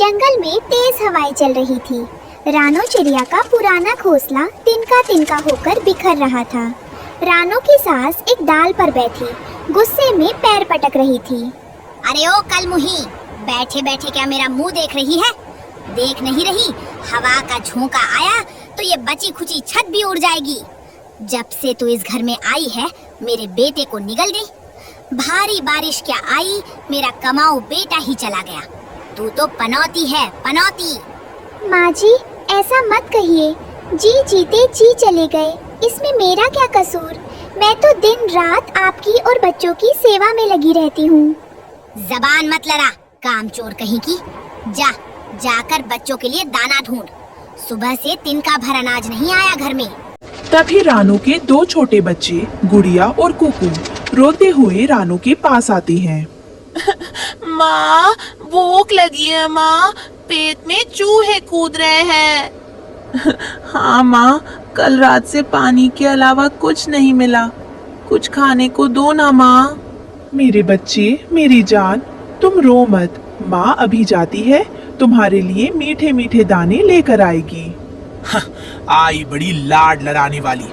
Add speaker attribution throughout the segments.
Speaker 1: जंगल में तेज हवाएं चल रही थी। रानो चिड़िया का पुराना घोंसला तिनका तिनका होकर बिखर रहा था। रानो की सास एक डाल पर बैठी गुस्से में पैर पटक रही थी।
Speaker 2: अरे ओ कलमुही, बैठे बैठे क्या मेरा मुंह देख रही है? देख नहीं रही हवा का झोंका आया तो ये बची खुची छत भी उड़ जाएगी। जब से तू इस घर में आई है मेरे बेटे को निगल गई। भारी बारिश क्या आई, मेरा कमाऊ बेटा ही चला गया। तू तो पनौती है, पनौती।
Speaker 1: माँ जी, ऐसा मत कहिए। जी जीते जी चले गए, इसमें मेरा क्या कसूर? मैं तो दिन रात आपकी और बच्चों की सेवा में लगी रहती हूँ।
Speaker 2: जबान मत लड़ा, कामचोर कहीं की। जाकर बच्चों के लिए दाना ढूंढ। सुबह से तिनका भर अनाज नहीं आया घर में।
Speaker 3: तभी रानू के दो छोटे बच्चे गुड़िया और कुकू रोते हुए रानू के पास आती हैं।
Speaker 4: माँ, भूख लगी है माँ, पेट में चूहे कूद रहे हैं। हाँ माँ, कल रात से पानी के अलावा कुछ नहीं मिला, कुछ खाने को दो ना माँ।
Speaker 3: मेरे बच्चे, मेरी जान, तुम रो मत। माँ अभी जाती है, तुम्हारे लिए मीठे मीठे दाने लेकर आएगी।
Speaker 5: आई बड़ी लाड लड़ाने वाली।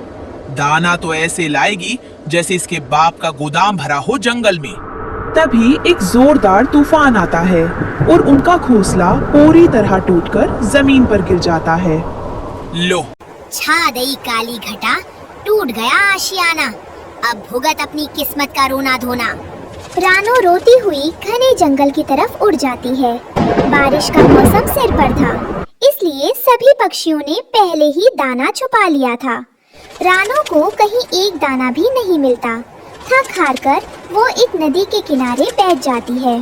Speaker 5: दाना तो ऐसे लाएगी जैसे इसके बाप का गोदाम भरा हो जंगल में।
Speaker 3: तभी एक जोरदार तूफान आता है और उनका घोंसला पूरी तरह टूटकर जमीन पर गिर जाता है।
Speaker 5: लो,
Speaker 2: छा गई काली घटा, टूट गया आशियाना। अब भुगत अपनी किस्मत का रोना धोना।
Speaker 1: रानो रोती हुई घने जंगल की तरफ उड़ जाती है। बारिश का मौसम सिर पर था, इसलिए सभी पक्षियों ने पहले ही दाना छुपा लिया था। रानो को कहीं एक दाना भी नहीं मिलता। थक हार कर वो एक नदी के किनारे बैठ जाती है।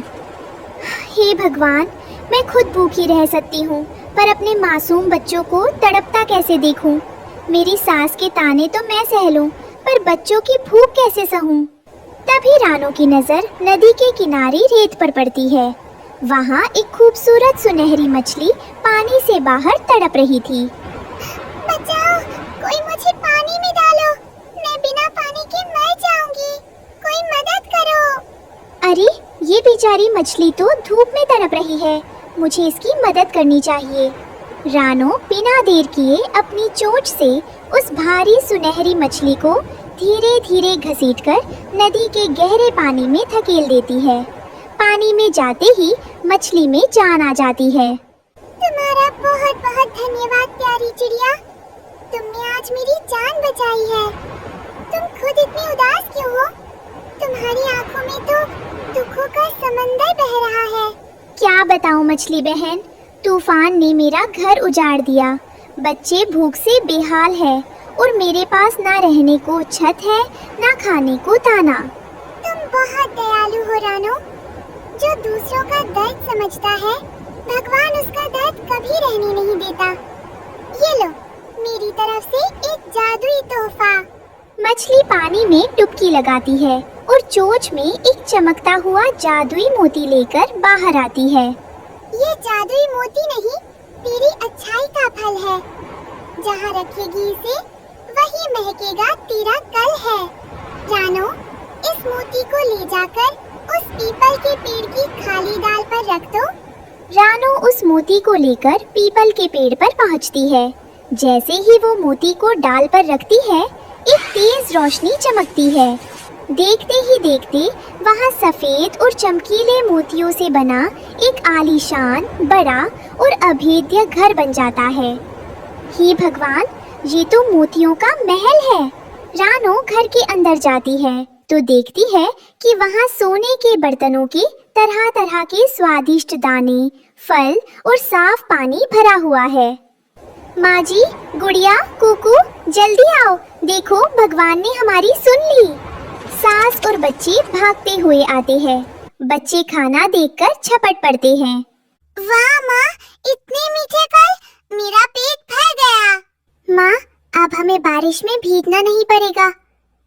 Speaker 1: हे भगवान, मैं खुद भूखी रह सकती हूँ, पर अपने मासूम बच्चों को तड़पता कैसे देखूं? मेरी सास के ताने तो मैं सह लूं, पर बच्चों की भूख कैसे सहूं? तभी रानो की नजर नदी के किनारे रेत पर पड़ती है। वहाँ एक खूबसूरत सुनहरी मछली पानी से बाहर तड़प रही थी।
Speaker 2: बचाओ, कोई मुझे पानी में डालो, मैं बिना पानी के मर जाऊंगी, कोई मदद करो।
Speaker 1: अरे, ये बेचारी मछली तो धूप में तड़प रही है, मुझे इसकी मदद करनी चाहिए। रानो बिना देर किए अपनी चोंच से उस भारी सुनहरी मछली को धीरे धीरे घसीटकर नदी के गहरे पानी में धकेल देती है। पानी में जाते ही मछली में जान आ जाती है।
Speaker 2: तुम्हारा बहुत बहुत धन्यवाद प्यारी चिड़िया, तुमने आज मेरी जान बचाई है। तुम खुद इतनी उदास क्यों हो? तुम्हारी आंखों में तो दुखों का समंदर बह रहा है।
Speaker 1: क्या बताऊं मछली बहन, तूफान ने मेरा घर उजाड़ दिया। बच्चे भूख से बेहाल है और मेरे पास ना रहने को छत है, ना खाने को दाना।
Speaker 2: तुम बहुत दयालु हो रानो। जो दूसरों का दर्द समझता है, भगवान उसका दर्द कभी रहने नहीं देता। ये लो, मेरी तरफ से एक जादुई तोहफा।
Speaker 1: मछली पानी में डुबकी लगाती है और चोंच में एक चमकता हुआ जादुई मोती लेकर बाहर आती है।
Speaker 2: ये जादुई मोती नहीं, तेरी अच्छाई का फल है। जहाँ रखेगी इसे, वही महकेगा तेरा कल है। रानो, इस मोती को ले जाकर उस पीपल के पेड़ की खाली डाल पर रख दो।
Speaker 1: रानो उस मोती को लेकर पीपल के पेड़ पर पहुंचती है। जैसे ही वो मोती को डाल पर रखती है, एक तेज रोशनी चमकती है। देखते ही देखते वहाँ सफेद और चमकीले मोतियों से बना एक आलीशान, बड़ा और अभेद्य घर बन जाता है। हे भगवान, ये तो मोतियों का महल है। रानो घर के अंदर जाती है तो देखती है कि वहाँ सोने के बर्तनों के तरह तरह के स्वादिष्ट दाने, फल और साफ पानी भरा हुआ है। माँ जी, गुड़िया, कुकू, जल्दी आओ, देखो भगवान ने हमारी सुन ली। सास और बच्चे भागते हुए आते हैं। बच्चे खाना देखकर छपट पड़ते हैं।
Speaker 2: वाह माँ, इतने मीठे फल, मेरा पेट भर गया।
Speaker 1: माँ, अब हमें बारिश में भीगना नहीं पड़ेगा।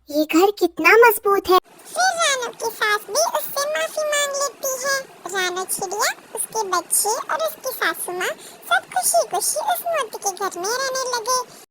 Speaker 1: ये घर कितना मजबूत है।
Speaker 2: फिर रानो की सास भी उससे माफी मांग लेती है। रानो चिड़िया, उसके बच्चे और उसकी सासू माँ सब खुशी खुशी उस मोती के घर में रहने लगे।